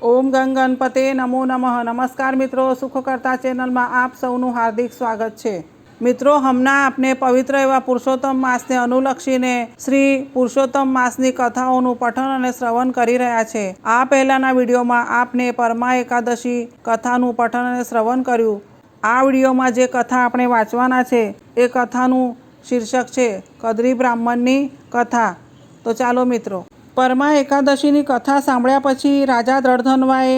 ઓમ ગંગણપતે નમો નમઃ। નમસ્કાર મિત્રો, સુખકર્તા ચેનલમાં આપ સૌનું હાર્દિક સ્વાગત છે। મિત્રો, હમણાં આપણે પવિત્ર એવા પુરુષોત્તમ માસને અનુલક્ષીને શ્રી પુરુષોત્તમ માસની કથાઓનું પઠન અને શ્રવણ કરી રહ્યા છે। આ પહેલાના વિડીયોમાં આપને પરમા એકાદશી કથાનું પઠન અને શ્રવણ કર્યું। આ વિડીયોમાં જે કથા આપણે વાંચવાના છે એ કથાનું શીર્ષક છે કદ્રી બ્રાહ્મણની કથા। તો ચાલો મિત્રો, પરમા એકાદશીની કથા સાંભળ્યા પછી રાજા દ્રઢધન્વાએ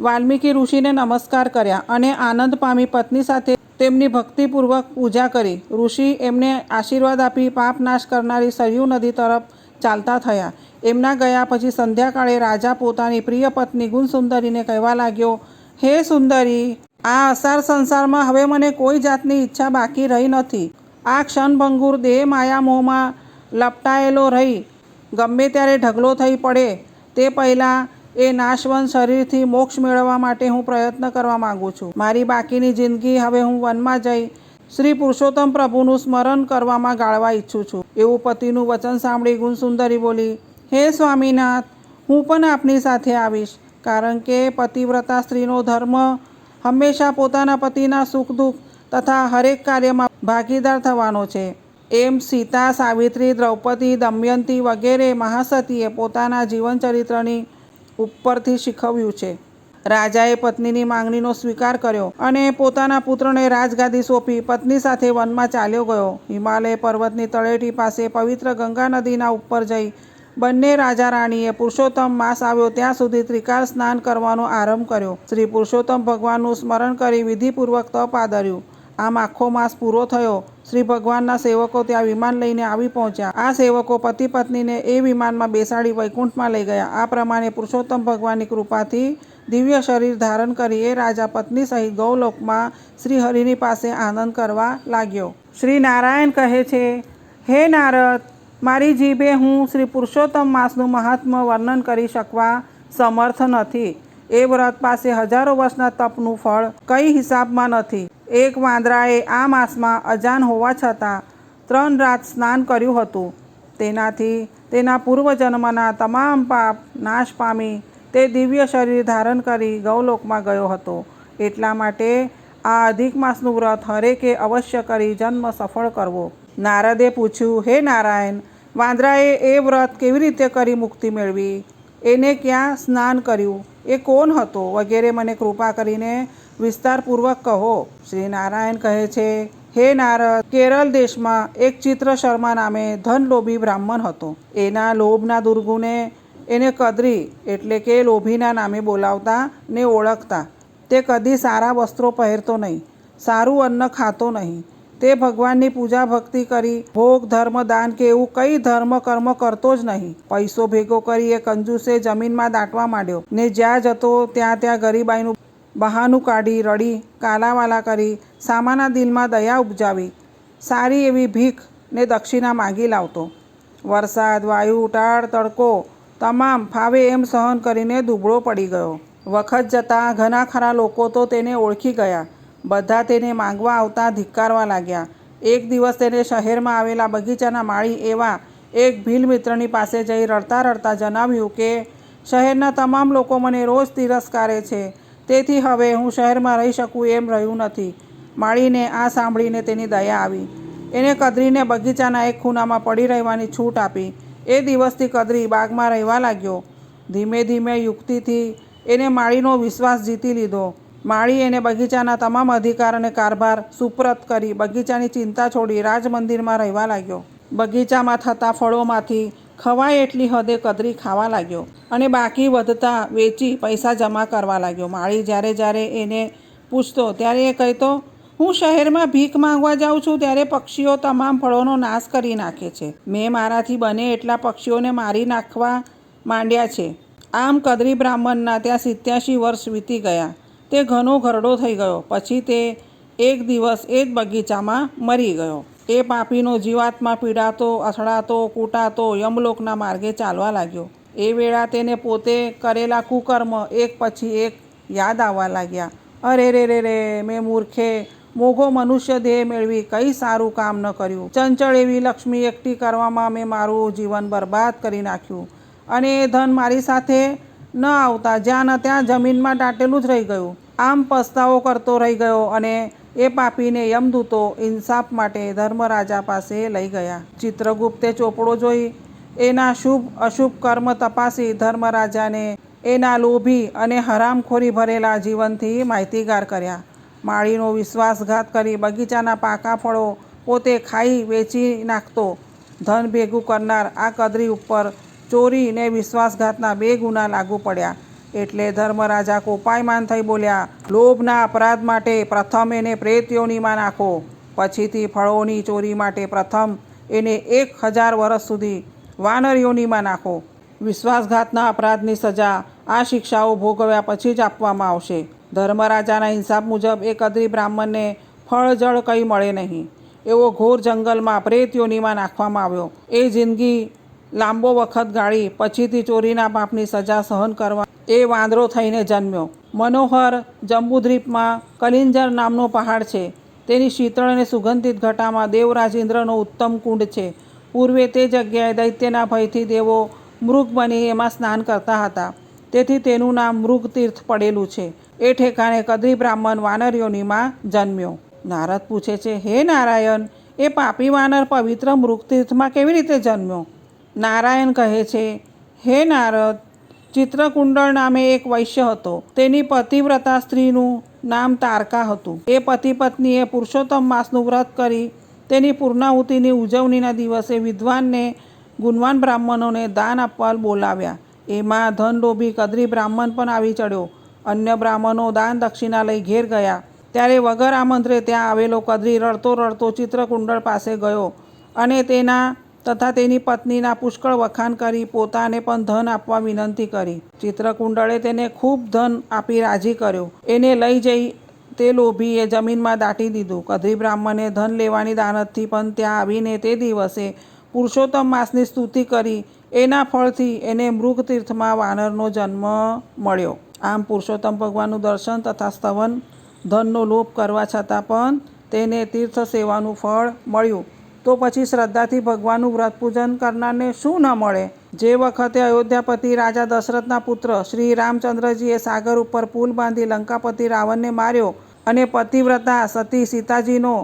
વાલ્મીકી ઋષિને નમસ્કાર કર્યા અને આનંદ પામી પત્ની સાથે તેમની ભક્તિપૂર્વક પૂજા કરી। ઋષિ એમને આશીર્વાદ આપી પાપ નાશ કરનારી સરયુ નદી તરફ ચાલતા થયા। એમના ગયા પછી સંધ્યાકાળે રાજા પોતાની પ્રિય પત્ની ગુણસુંદરીને કહેવા લાગ્યો, હે સુંદરી, આ અસાર સંસારમાં હવે મને કોઈ જાતની ઈચ્છા બાકી રહી નથી। આ ક્ષણભંગુર દેહ માયા મોહમાં લપટાયેલો રહી ગમે ત્યારે ઢગલો થઈ પડે તે પહેલાં એ નાશવંત શરીરથી મોક્ષ મેળવવા માટે હું પ્રયત્ન કરવા માગું છું। મારી બાકીની જિંદગી હવે હું વનમાં જઈ શ્રી પુરુષોત્તમ પ્રભુનું સ્મરણ કરવામાં ગાળવા ઈચ્છું છું। એવું પતિનું વચન સાંભળી ગુણસુંદરી બોલી, હે સ્વામીનાથ, હું પણ આપની સાથે આવીશ, કારણ કે પતિવ્રતા સ્ત્રીનો ધર્મ હંમેશા પોતાના પતિના સુખ દુઃખ તથા હરેક કાર્યમાં ભાગીદાર થવાનો છે। એમ સીતા, સાવિત્રી, દ્રૌપદી, દમયંતી વગેરે મહાસતીએ પોતાના જીવનચરિત્રની ઉપરથી શીખવ્યું છે। રાજાએ પત્નીની માંગણીનો સ્વીકાર કર્યો અને પોતાના પુત્રને રાજગાદી સોંપી પત્ની સાથે વનમાં ચાલ્યો ગયો। હિમાલય પર્વતની તળેટી પાસે પવિત્ર ગંગા નદીના ઉપર જઈ બંને રાજા રાણીએ પુરુષોત્તમ માસ આવ્યો ત્યાં સુધી ત્રિકાળ સ્નાન કરવાનો આરંભ કર્યો। શ્રી પુરુષોત્તમ ભગવાનનું સ્મરણ કરી વિધિપૂર્વક તપ આદર્યું। આમ આખો માસ પૂરો થયો। શ્રી ભગવાનના સેવકો ત્યાં વિમાન લઈને આવી પહોંચ્યા। આ સેવકો પતિ પત્નીને એ વિમાનમાં બેસાડી વૈકુંઠમાં લઈ ગયા। આ પ્રમાણે પુરુષોત્તમ ભગવાનની કૃપાથી દિવ્ય શરીર ધારણ કરી એ રાજા પત્ની સહિત ગૌલોકમાં શ્રી હરિની પાસે આનંદ કરવા લાગ્યો। શ્રી નારાયણ કહે છે, હે નારદ, મારી જીભે હું શ્રી પુરુષોત્તમ માસનું મહાત્મ્ય વર્ણન કરી શકવા સમર્થ નથી। એ વ્રત પાસે હજારો વર્ષના તપનું ફળ કઈ હિસાબમાં નથી। એક વાંદરાએ આ માસમાં અજાન હોવા છતાં 3 રાત સ્નાન કર્યું હતું। તેનાથી તેના પૂર્વજન્મના તમામ પાપ નાશ પામી તે દિવ્ય શરીર ધારણ કરી ગૌલોકમાં ગયો હતો। એટલા માટે આ અધિક માસનું વ્રત હરેકે અવશ્ય કરી જન્મ સફળ કરવો। નારદે પૂછ્યું, હે નારાયણ, વાંદરાએ એ વ્રત કેવી રીતે કરી મુક્તિ મેળવી? એને ક્યાં સ્નાન કર્યું? એ કોણ હતો? વગેરે મને કૃપા કરીને વિસ્તારપૂર્વક કહો। શ્રી નારાયણ કહે છે, હે નારદ, કેરળ દેશમાં એક ચિત્ર શર્મા નામે ધનલોભી બ્રાહ્મણ હતો। એના લોભના દુર્ગુણે એને કદ્રી એટલે કે લોભીના નામે બોલાવતા ને ઓળખતા। તે કદી સારા વસ્ત્રો પહેરતો નહીં, સારું અન્ન ખાતો નહીં, તે ભગવાનની પૂજા ભક્તિ કરી ભોગ ધર્મ દાન કે એવું કંઈ ધર્મ કર્મ કરતો જ નહીં। પૈસો ભેગો કરી એ કંજૂસે જમીનમાં દાટવા માંડ્યો ને જ્યાં જતો ત્યાં ગરીબાઈનું બહાનું કાઢી રડી કાલાવાલા કરી સામાના દિલમાં દયા ઉપજાવી સારી એવી ભીખ ને દક્ષિણા માગી લાવતો। વરસાદ, વાયુ, ટાળ, તડકો તમામ ફાવે એમ સહન કરીને દુબળો પડી ગયો। વખત જતાં ઘણા ખરા લોકો તો તેને ઓળખી ગયા। બધા તેને માંગવા આવતા ધિક્કારવા લાગ્યા। એક દિવસ તેને શહેરમાં આવેલા બગીચાના માળી એવા એક ભીલ મિત્રની પાસે જઈ રડતા રડતા જણાવ્યું કે શહેરના તમામ લોકો મને રોજ તિરસ્કારે છે, તેથી હવે હું શહેરમાં રહી શકું એમ રહ્યું નથી। માળીને આ સાંભળીને તેની દયા આવી। એને કદ્રીને બગીચાના એક ખૂણામાં પડી રહેવાની છૂટ આપી। એ દિવસથી કદ્રી બાગમાં રહેવા લાગ્યો। ધીમે ધીમે યુક્તિથી એને માળીનો વિશ્વાસ જીતી લીધો। માળી એને બગીચાના તમામ અધિકાર અને કારભાર સુપ્રત કરી બગીચાની ચિંતા છોડી રાજમંદિરમાં રહેવા લાગ્યો। બગીચામાં થતા ફળોમાંથી ખવાય એટલી હદે કદ્રી ખાવા લાગ્યો અને બાકી વધતા વેચી પૈસા જમા કરવા લાગ્યો। માળી જ્યારે એને પૂછતો ત્યારે એ કહેતો, હું શહેરમાં ભીખ માંગવા જાઉં છું ત્યારે પક્ષીઓ તમામ ફળોનો નાશ કરી નાખે છે। મેં મારાથી બને એટલા પક્ષીઓને મારી નાખવા માંડ્યા છે। આમ કદ્રી બ્રાહ્મણના ત્યાં 87 વર્ષ વીતી ગયા। તે ઘણો ઘરડો થઈ ગયો। પછી તે એક દિવસ એ જ બગીચામાં મરી ગયો। એ પાપીનો જીવાત્મા પીડાતો, અથડાતો, કૂટાતો યમલોકના માર્ગે ચાલવા લાગ્યો। એ વેળા તેને પોતે કરેલા કુકર્મ એક પછી એક યાદ આવવા લાગ્યા। અરે રે, મેં મૂર્ખે મોઘો મનુષ્ય દેહ મેળવી કંઈ સારું કામ ન કર્યું। ચંચળ એવી લક્ષ્મી એકઠી કરવામાં મેં મારું જીવન બરબાદ કરી નાખ્યું અને એ ધન મારી સાથે ન આવતા જ્યાં ન ત્યાં જમીનમાં દાટેલું જ રહી ગયું. આમ પસ્તાવો કરતો રહી ગયો અને એ પાપીને યમદૂતો ઇન્સાફ માટે ધર્મરાજા પાસે લઈ ગયા. ચિત્રગુપ્તે ચોપડો જોઈ એના શુભ અશુભ કર્મ તપાસી ધર્મરાજાને એના લોભી અને હરામખોરી ભરેલા જીવનથી માહિતીગાર કર્યા. માળીનો વિશ્વાસઘાત કરી બગીચાના પાકા ફળો પોતે ખાઈ વેચી નાખતો ધન ભેગું કરનાર આ કદ્રી ઉપર ચોરી ને વિશ્વાસઘાતના 2 ગુના લાગુ પડ્યા. એટલે ધર્મરાજા કોપાયમાન થઈ બોલ્યા, લોભના અપરાધ માટે પ્રથમ એને પ્રેત યોનિમાં નાખો, પછીથી ફળોની ચોરી માટે પ્રથમ એને 1000 વર્ષ સુધી વાનર યોનિમાં નાખો. વિશ્વાસઘાતના અપરાધની સજા આ શિક્ષાઓ ભોગવ્યા પછી જ આપવામાં આવશે. ધર્મરાજાના હિસાબ મુજબ એ કદ્રી બ્રાહ્મણને ફળ જળ કંઈ મળે નહીં. એવો ઘોર જંગલમાં પ્રેત યોનિમાં નાખવામાં આવ્યો. એ જિંદગી લાંબો વખત ગાળી પછીથી ચોરીના પાપની સજા સહન કરવા એ વાંદરો થઈને જન્મ્યો. મનોહર જંબુદ્વીપમાં કલિંજર નામનો પહાડ છે. તેની શીતળ અને સુગંધિત ઘટામાં દેવરાજ ઇન્દ્રનો ઉત્તમ કુંડ છે. પૂર્વે તે જગ્યાએ દૈત્યના ભયથી દેવો મૃગ બની એમાં સ્નાન કરતા હતા. તેથી તેનું નામ મૃગતીર્થ પડેલું છે. એ ઠેકાણે કદ્રી બ્રાહ્મણ વાનર યોનિમાં જન્મ્યો. નારદ પૂછે છે, હે નારાયણ, એ પાપી વાનર પવિત્ર મૃગતીર્થમાં કેવી રીતે જન્મ્યો? નારાયણ કહે છે, હે નારદ, ચિત્રકુંડળ નામે એક વૈશ્ય હતો. તેની પતિવ્રતા સ્ત્રીનું નામ તારકા હતું. એ પતિ પત્નીએ પુરુષોત્તમ માસનું વ્રત કરી તેની પૂર્ણાહુતિની ઉજવણીના દિવસે વિદ્વાનને ગુણવાન બ્રાહ્મણોને દાન આપવા બોલાવ્યા. એમાં ધનલોભી કદ્રી બ્રાહ્મણ પણ આવી ચડ્યો. અન્ય બ્રાહ્મણો દાન દક્ષિણા લઈ ઘેર ગયા. ત્યારે વગર આમંત્રે ત્યાં આવેલો કદ્રી રડતો રડતો ચિત્રકુંડળ પાસે ગયો અને તેના તથા તેની પત્નીના પુષ્કળ વખાણ કરી પોતાને પણ ધન આપવા વિનંતી કરી. ચિત્રકુંડળે તેને ખૂબ ધન આપી રાજી કર્યો. એને લઈ જઈ તે લોભીએ જમીનમાં દાટી દીધું. કદ્રી બ્રાહ્મણે ધન લેવાની દાનતથી પણ ત્યાં આવીને તે દિવસે પુરુષોત્તમ માસની સ્તુતિ કરી. એના ફળથી એને મૃગતીર્થમાં વાનરનો જન્મ મળ્યો. આમ પુરુષોત્તમ ભગવાનનું દર્શન તથા સ્તવન ધનનો લોભ કરવા છતાં પણ તેને તીર્થ સેવાનું ફળ મળ્યું. તો પછી શ્રદ્ધાથી ભગવાનનું વ્રત પૂજન કરનારને શું ન મળે? જે વખતે અયોધ્યાપતિ રાજા દશરથના પુત્ર શ્રી રામચંદ્રજીએ સાગર ઉપર પુલ બાંધી લંકાપતિ રાવણને માર્યો અને પતિવ્રતા સતી સીતાજીનો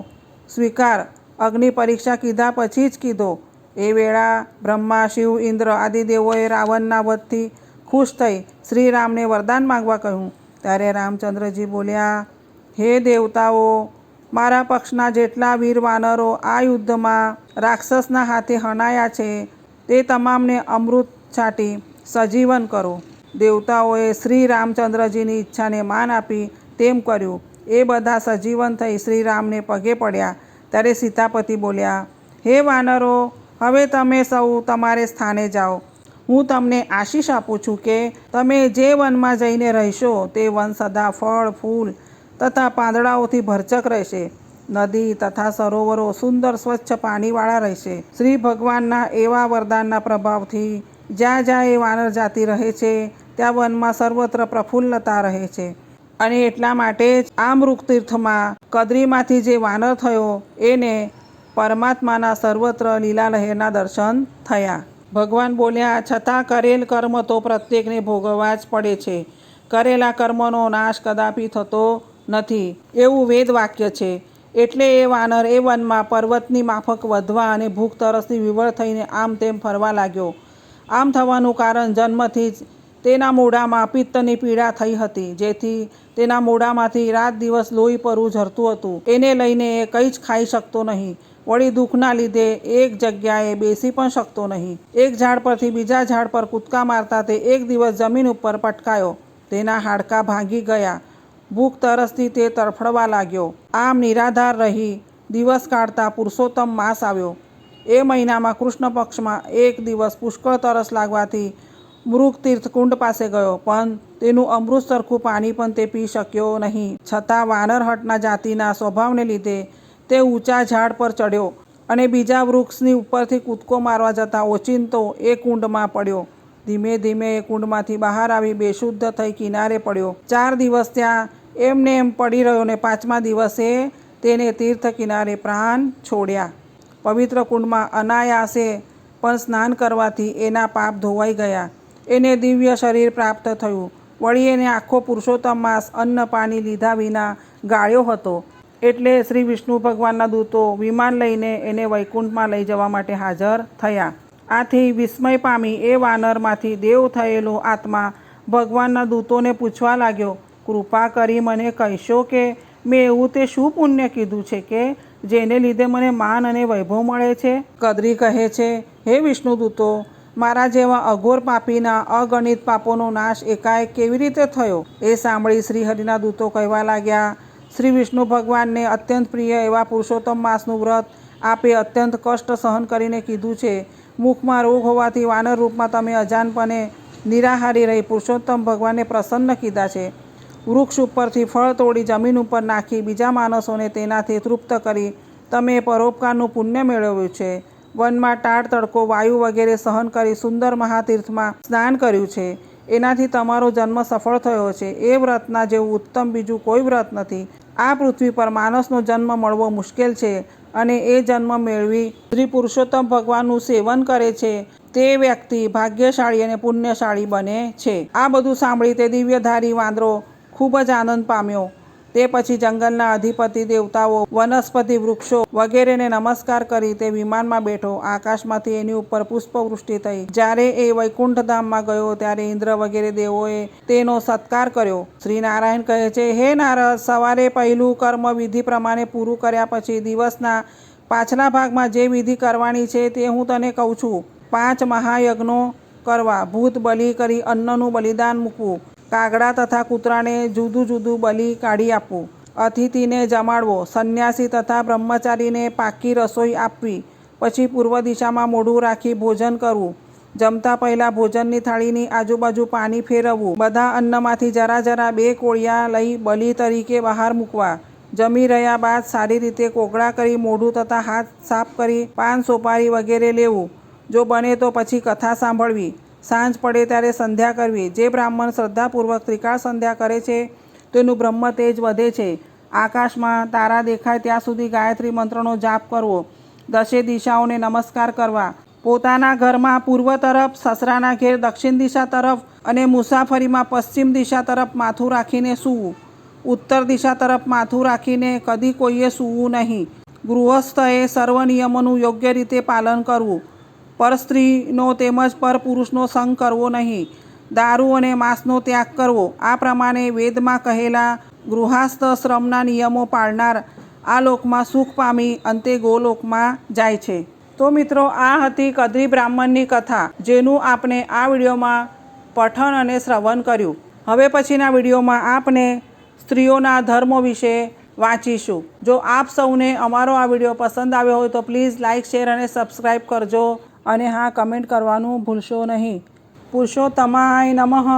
સ્વીકાર અગ્નિ પરીક્ષા કીધા પછી જ કીધો. એ વેળા બ્રહ્મા, શિવ, ઇન્દ્ર આદિ દેવોએ રાવણના વધથી ખુશ થઈ શ્રીરામને વરદાન માંગવા કહ્યું. ત્યારે રામચંદ્રજી બોલ્યા, હે દેવતાઓ, મારા પક્ષના જેટલા વીર વાનરો આ યુદ્ધમાં રાક્ષસના હાથે હણાયા છે તે તમામને અમૃત છાંટી સજીવન કરો. દેવતાઓએ શ્રી રામચંદ્રજીની ઈચ્છાને માન આપી તેમ કર્યું. એ બધા સજીવન થઈ શ્રીરામને પગે પડ્યા. ત્યારે સીતાપતિ બોલ્યા, હે વાનરો, હવે તમે સૌ તમારે સ્થાને જાઓ. હું તમને આશીષ આપું છું કે તમે જે વનમાં જઈને રહેશો તે વન સદા ફળ, ફૂલ તથા પાંદડાઓથી ભરચક રહેશે. નદી તથા સરોવરો સુંદર સ્વચ્છ પાણીવાળા રહેશે. શ્રી ભગવાનના એવા વરદાનના પ્રભાવથી જ્યાં જ્યાં એ વાનર જાતિ રહે છે ત્યાં વનમાં સર્વત્ર પ્રફુલ્લતા રહે છે. અને એટલા માટે જ આ મૃગતીર્થમાં કદ્રીમાંથી જે વાનર થયો એને પરમાત્માના સર્વત્ર લીલા લહેરના દર્શન થયા. ભગવાન બોલ્યા, છતાં કરેલ કર્મ તો પ્રત્યેકને ભોગવવા જ પડે છે. કરેલા કર્મનો નાશ કદાપી થતો નથી એવું વેદ વાક્ય છે. એટલે એ વાનર એ વનમાં પર્વતની માફક વધવા અને ભૂખ તરસથી વિવળ થઈને આમ તેમ ફરવા લાગ્યો. આમ થવાનું કારણ જન્મથી જ તેના મોઢામાં પિત્તની પીડા થઈ હતી, જેથી તેના મોઢામાંથી રાત દિવસ લોહી પરવું ઝરતું હતું. એને લઈને એ કંઈ જ ખાઈ શકતો નહીં. વળી દુઃખના લીધે એક જગ્યાએ બેસી પણ શકતો નહીં. એક ઝાડ પરથી બીજા ઝાડ પર કૂદકા મારતા તે એક દિવસ જમીન ઉપર પટકાયો. તેના હાડકાં ભાંગી ગયા. ભૂખ તરસથી તે તડફડવા લાગ્યો. આમ નિરાધાર રહી દિવસ કાઢતા પુરુષોત્તમ માસ આવ્યો. એ મહિનામાં કૃષ્ણ પક્ષમાં એક દિવસ પુષ્કળ તરસ લાગવાથી મૃગતીર્થ કુંડ પાસે ગયો, પણ તેનું અમૃત સરખું પાણી પણ તે પી શક્યો નહીં. છતાં વાનરહટના જાતિના સ્વભાવને લીધે તે ઊંચા ઝાડ પર ચડ્યો અને બીજા વૃક્ષની ઉપરથી કૂદકો મારવા જતાં ઓચિંતો એ કુંડમાં પડ્યો. ધીમે ધીમે એ કુંડમાંથી બહાર આવી બેશુદ્ધ થઈ કિનારે પડ્યો. 4 દિવસ ત્યાં એમને એમ પડી રહ્યો ને 5મા દિવસે તેને તીર્થ કિનારે પ્રાણ છોડ્યા. પવિત્ર કુંડમાં અનાયાસે પણ સ્નાન કરવાથી એના પાપ ધોવાઈ ગયા. એને દિવ્ય શરીર પ્રાપ્ત થયું. વળી એને આખો પુરુષોત્તમ માસ અન્ન પાણી લીધા વિના ગાળ્યો હતો. એટલે શ્રી વિષ્ણુ ભગવાનના દૂતો વિમાન લઈને એને વૈકુંઠમાં લઈ જવા માટે હાજર થયા. આથી વિસ્મય પામી એ વાનરમાંથી દેવ થયેલો આત્મા ભગવાનના દૂતોને પૂછવા લાગ્યો, કૃપા કરી મને કહેશો કે મેં એવું તે શું પુણ્ય કીધું છે કે જેને લીધે મને માન અને વૈભવ મળે છે? કદ્રી કહે છે, હે વિષ્ણુદૂતો, મારા જેવા અઘોર પાપીના અગણિત પાપોનો નાશ એકાએક કેવી રીતે થયો? એ સાંભળી શ્રીહરિના દૂતો કહેવા લાગ્યા, શ્રી વિષ્ણુ ભગવાનને અત્યંત પ્રિય એવા પુરુષોત્તમ માસનું વ્રત આપે અત્યંત કષ્ટ સહન કરીને કીધું છે. મુખમાં રોગ હોવાથી વાનર રૂપમાં તમે અજાનપણે નિરાહારી રહી પુરુષોત્તમ ભગવાનને પ્રસન્ન કીધા છે. વૃક્ષ ઉપરથી ફળ તોડી જમીન ઉપર નાખી બીજા માણસોને તેનાથી તૃપ્ત કરી તમે પરોપકારનું પુણ્ય મેળવ્યું છે. વનમાં ટાળ તડકો વાયુ વગેરે સહન કરી સુંદર મહાતીર્થમાં સ્નાન કર્યું છે. એનાથી તમારો જન્મ સફળ થયો છે. એ વ્રતના જેવું ઉત્તમ બીજું કોઈ વ્રત નથી. આ પૃથ્વી પર માણસનો જન્મ મળવો મુશ્કેલ છે અને એ જન્મ મેળવી શ્રી પુરુષોત્તમ ભગવાનનું સેવન કરે છે તે વ્યક્તિ ભાગ્યશાળી અને પુણ્યશાળી બને છે. આ બધું સાંભળી તે દિવ્યધારી વાંદરો ખૂબ જ આનંદ પામ્યો. તે પછી જંગલના અધિપતિ દેવતાઓ, વનસ્પતિ, વૃક્ષો વગેરેને નમસ્કાર કરી તે વિમાનમાં બેઠો. આકાશમાંથી એની ઉપર પુષ્પવૃષ્ટિ થઈ. જ્યારે એ વૈકુંઠધામમાં ગયો ત્યારે ઇન્દ્ર વગેરે દેવોએ તેનો સત્કાર કર્યો. શ્રી નારાયણ કહે છે, હે નારદ, સવારે પહેલું કર્મ વિધિ પ્રમાણે પૂરું કર્યા પછી દિવસના પાછલા ભાગમાં જે વિધિ કરવાની છે તે હું તને કહું છું. 5 મહાયજ્ઞો કરવા, ભૂત બલિ કરી અન્નનું બલિદાન મૂકવું, કાગડા તથા કૂતરાને જુદું જુદું બલિ કાઢી આપવું, અતિથિને જમાડવો, સંન્યાસી તથા બ્રહ્મચારીને પાકી રસોઈ આપવી, પછી પૂર્વ દિશામાં મોઢું રાખી ભોજન કરવું, જમતા પહેલાં ભોજનની થાળીની આજુબાજુ પાણી ફેરવવું, બધા અન્નમાંથી જરા જરા 2 કોળિયા લઈ બલિ તરીકે બહાર મૂકવા, જમી રહ્યા બાદ સારી રીતે કોગળા કરી મોઢું તથા હાથ સાફ કરી પાન સોપારી વગેરે લેવું. જો બને તો પછી કથા સાંભળવી. સાંજ પડે ત્યારે સંધ્યા કરવી. જે બ્રાહ્મણ શ્રદ્ધાપૂર્વક ત્રિકાળ સંધ્યા કરે છે તેનું બ્રહ્મ તેજ વધે છે. આકાશમાં તારા દેખાય ત્યાં સુધી ગાયત્રી મંત્રનો જાપ કરવો. 10 દિશાઓને નમસ્કાર કરવા. પોતાના ઘરમાં પૂર્વ તરફ, સસરાના ઘેર દક્ષિણ દિશા તરફ અને મુસાફરીમાં પશ્ચિમ દિશા તરફ માથું રાખીને સૂવું. ઉત્તર દિશા તરફ માથું રાખીને કદી કોઈએ સૂવું નહીં. ગૃહસ્થએ સર્વ નિયમોનું યોગ્ય રીતે પાલન કરવું. પર સ્ત્રીનો તેમજ પર પુરુષનો સંગ કરવો નહીં. દારૂ અને માંસનો ત્યાગ કરવો. આ પ્રમાણે વેદમાં કહેલા ગૃહસ્થ શ્રમના નિયમો પાળનાર આ લોકમાં સુખ પામી અંતે ગોલોકમાં જાય છે. તો મિત્રો, આ હતી કદ્રી બ્રાહ્મણની કથા, જેનું આપણે આ વિડીયોમાં પઠન અને શ્રવણ કર્યું. હવે પછીના વિડીયોમાં આપણે સ્ત્રીઓના ધર્મો વિશે વાંચીશું. જો આપ સૌને અમારો આ વિડીયો પસંદ આવ્યો હોય તો પ્લીઝ લાઇક, શેર અને સબસ્ક્રાઈબ કરજો. અને હા, કમેન્ટ કરવાનું ભૂલશો નહીં. પુરુષોત્તમાય નમઃ.